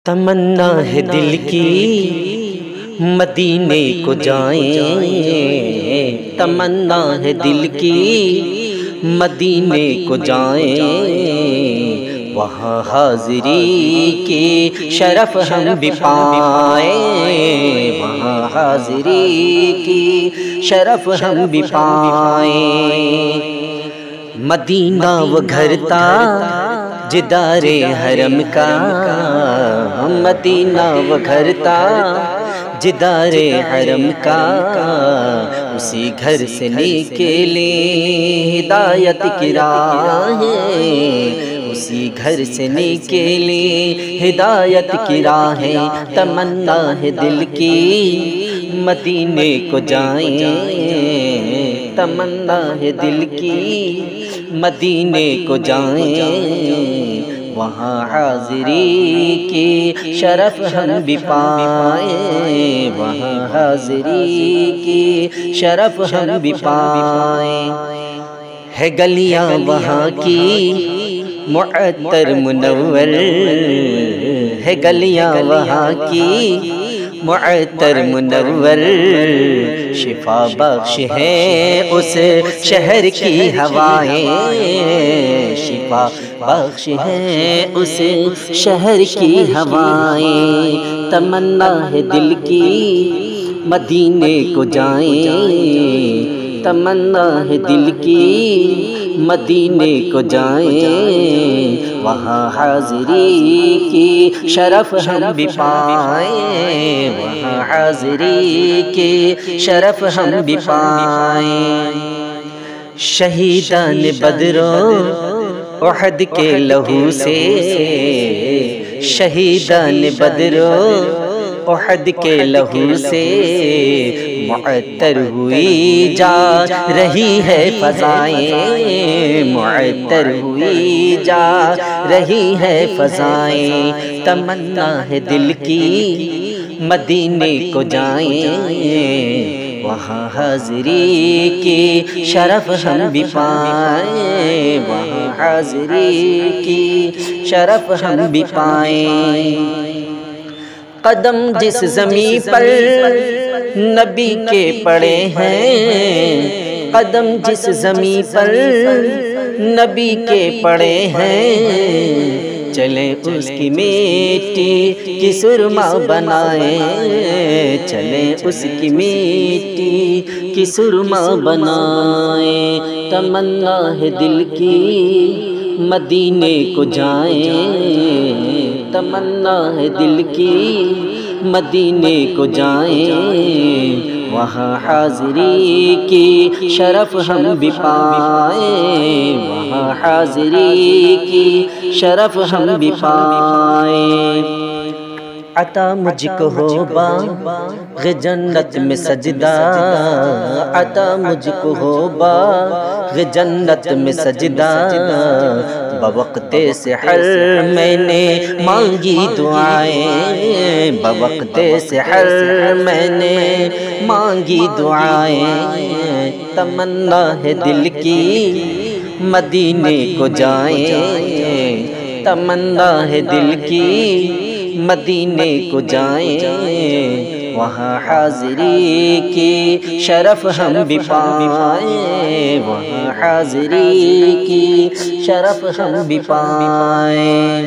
تمنا ہے دل کی مدینے کو جائیں، تمنا ہے دل کی مدینے کو جائیں، وہاں حاضری کی شرف ہم بھی پائیں، وہاں حاضری کی شرف ہم بھی پائیں۔ مدینہ وہ گھر تھا جدار حرم کا، مدینہ وہ گھر تھا جدار حرم کا، اسی گھر سے نکلے ہدایت کی راہیں، اسی گھر سے نکلے ہدایت کی راہیں۔ تمنا ہے دل کی مدینے کو جائیں، تمنا ہے دل کی مدینے کو جائیں، وہاں حاضری کی شرف ہم بھی پائیں، وہاں حاضری کی شرف ہم بھی پائیں۔ ہے گلیاں وہاں کی معطر منور، ہے گلیاں وہاں کی معطر منور، شفا بخش ہے اس شہر کی ہوائیں، شفا بخش ہے اس شہر کی ہوائیں۔ تمنا ہے دل کی مدینے کو جائیں، تمنا ہے دل کی مدینے کو جائیں، وہاں حاضری کی شرف ہم بھی پائیں، وہاں حاضری کی شرف ہم بھی پائیں۔ شہیدان بدر و احد کے لہو سے، شہیدان بدر و احد کے لہو سے معطر ہوئی جا رہی ہے فضائیں، معطر ہوئی جا رہی ہے فضائیں۔ تمنا ہے دل کی مدینے کو جائیں، وہاں حاضری کی شرف ہم بھی پائیں، وہاں حاضری کی شرف ہم بھی پائیں۔ قدم جس زمین پر نبی کے پڑے ہیں، قدم جس زمین پر نبی کے پڑے ہیں، چلیں اس کی مٹی کی سرما بنائیں، چلیں اس کی مٹی کی سرما بنائیں۔ تمنا ہے دل کی مدینے کو جائیں، تمنا ہے دل کی مدینے کو جائیں، وہاں حاضری کی شرف ہم بھی پائیں، وہاں حاضری کی شرف ہم بھی پائیں۔ عطا مجھ کو ہو باغ جنت میں سجدہ، عطا مجھ کو ہو باغ جنت میں سجدہ، بوقت سحر میں نے مانگی دعائیں، بوقت سحر میں نے مانگی دعائیں۔ تمنا ہے دل کی مدینے کو جائیں، تمنا ہے دل کی مدینے کو جائیں، وہاں حاضری کی شرف ہم بھی پائیں، وہاں حاضری کی شرف ہم بھی پائیں۔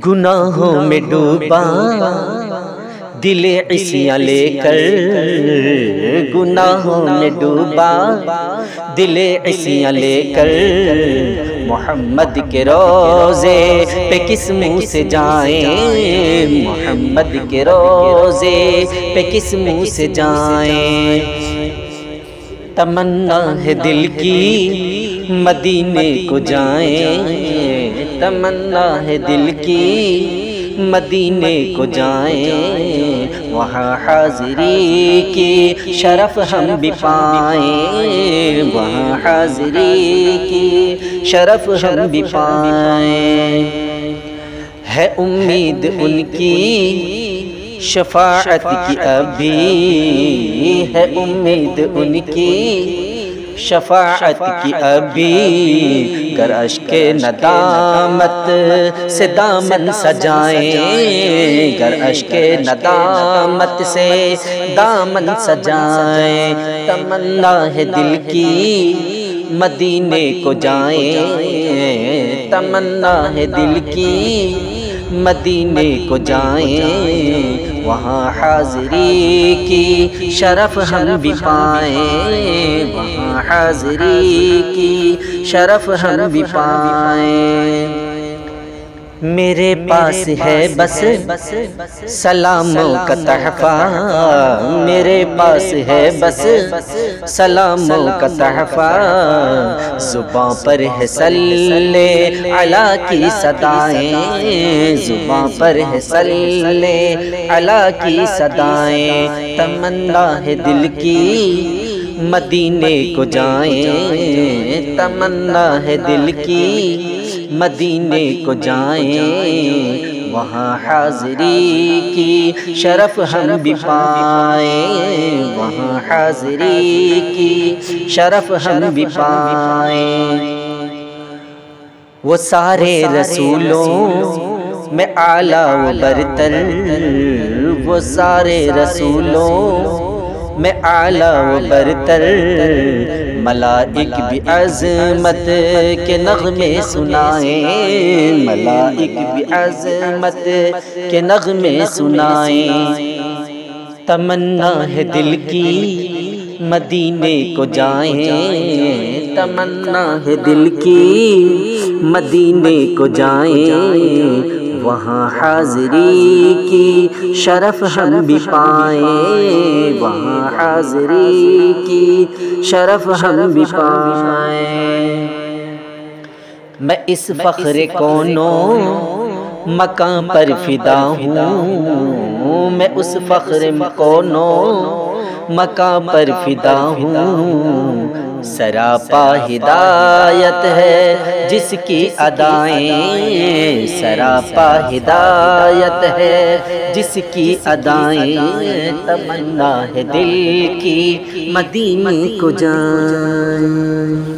گناہوں میں ڈوبا دل عصیاں لے کر، گناہوں میں ڈوبا دل عصیاں لے کر، محمد کے روضے پہ کس منہ سے جائیں، محمد کے روضے پہ کس منہ سے جائیں۔ تمنا ہے دل کی مدینے کو جائیں، تمنا ہے دل کی مدینے کو جائیں، وہاں حاضری کی شرف ہم بھی پائیں، وہاں حاضری کی شرف ہم بھی پائیں۔ ہے امید ان کی شفاعت کی ابھی، ہے امید ان کی شفاعت کی ابھی گر اشک ندامت سے دامن سجائیں، گر اشک ندامت سے دامن سجائیں، تمنا ہے دل کی مدینے کو جائیں، تمنا ہے دل کی مدینے کو جائیں، وہاں حاضری کی شرف ہم بھی پائیں، وہاں حاضری کی شرف ہم بھی پائیں۔ میرے پاس ہے بس سلاموں کا تحفہ، میرے پاس ہے بس سلاموں کا تحفہ، زباں پر ہے صلی علی کی صدائیں، زباں پر ہے صلی علی کی صدائیں، تمنا ہے دل کی مدینے کو جائیں، تمنا ہے دل کی مدینے کو جائیں، وہاں حاضری کی شرف ہم بھی پائیں، وہاں حاضری کی شرف ہم بھی پائیں۔ وہ سارے رسولوں میں اعلیٰ و برتر، وہ سارے رسولوں میں اعلیٰ و برتر، ملائک بھی عظمت کے نغمے سنائیں، ملائک بھی عظمت کے نغمے سنائیں، تمنا ہے دل کی مدینے کو جائیں، تمنا ہے دل کی مدینے کو جائیں، وہاں حاضری کی شرف ہم بھی پائیں، وہاں حاضری کی شرف ہم بھی پائیں۔ میں اس فخر کونوں مقام پر فدا ہوں، میں اس فخر کونوں مقام پر فدا ہوں، سراپا ہدایت ہے جس کی ادائیں، سراپا ہدایت ہے جس کی ادائیں، تمنا ہے دل کی مدینے کو جائیں۔